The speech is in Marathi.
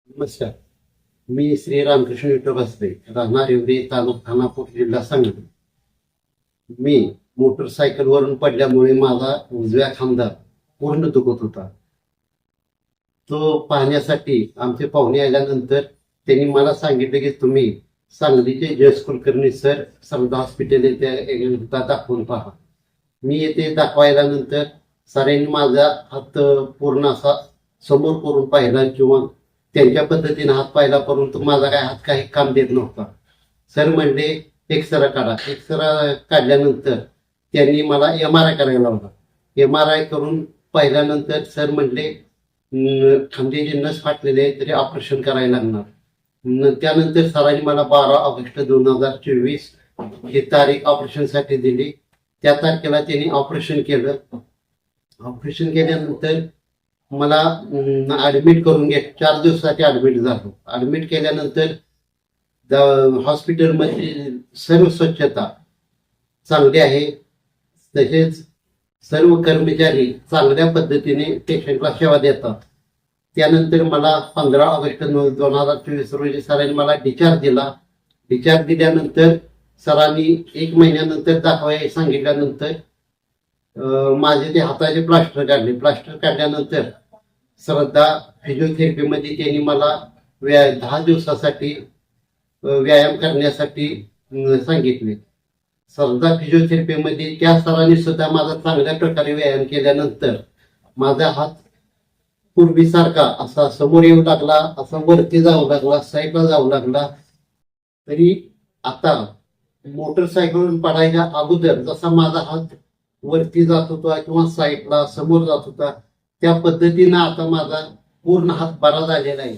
नमस्कार. मी श्री रामकृष्ण विठ्ठल बसले, राहणार हिवरी, तालुका खानापूर, जिल्हा सांगली. मी मोटरसायकलवरून पडल्यामुळे माझा उजव्या खांदा पूर्ण दुखत होता. तो पाहण्यासाठी आमचे पाहुणे आल्यानंतर त्यांनी मला सांगितलं की तुम्ही सांगलीचे जयेश कुलकर्णी सर श्रद्धा हॉस्पिटल येथे एकदा दाखवून पहा. मी येथे दाखवायला नंतर सरांनी माझा हात पूर्ण असा समोर करून पाहिला किंवा त्यांच्या पद्धतीने हात पाहिला, परंतु माझा काय हात काही काम देत नव्हता. सर म्हणले एक्सरा काढा. एक्सरा काढल्यानंतर त्यांनी मला MRI करायला लावला. MRI करून पाहिल्यानंतर सर म्हणले खांद्याची नस फाटलेली आहे, तरी ऑपरेशन करायला लागणार. त्यानंतर सरांनी मला 12 ऑगस्ट 2024 ही तारीख ऑपरेशनसाठी दिली. त्या तारखेला त्यांनी ऑपरेशन केलं. ऑपरेशन केल्यानंतर मला ऍडमिट करून 4 दिवसासाठी ऍडमिट झालो. ऍडमिट केल्यानंतर हॉस्पिटलमध्ये सर्व स्वच्छता चांगली आहे, तसेच सर्व कर्मचारी चांगल्या पद्धतीने पेशंटला सेवा देतात. त्यानंतर मला 15 ऑगस्ट 2024 रोजी सरांनी मला डिस्चार्ज दिला. डिस्चार्ज दिल्यानंतर सरांनी 1 महिन्यानंतर दाखवायला सांगितल्यानंतर माझे ते हाताचे प्लास्टर काढले. प्लास्टर काढल्यानंतर श्रद्धा फिजिओथेरपीमध्ये त्यांनी मला 10 दिवसासाठी व्यायाम करण्यासाठी सांगितले. श्रद्धा फिजिओथेरपीमध्ये त्या सरांनी सुद्धा माझा चांगल्या प्रकारे व्यायाम केल्यानंतर माझा हात पूर्वीसारखा असा समोर येऊ लागला, असा वरती जाऊ लागला, साईडला जाऊ लागला. तरी आता मोटरसायकलवरून पडायच्या अगोदर जसा माझा हात वरती जात होता किंवा साईडला समोर जात होता, त्या पद्धतीनं आता माझा पूर्ण हात बरा झालेला आहे.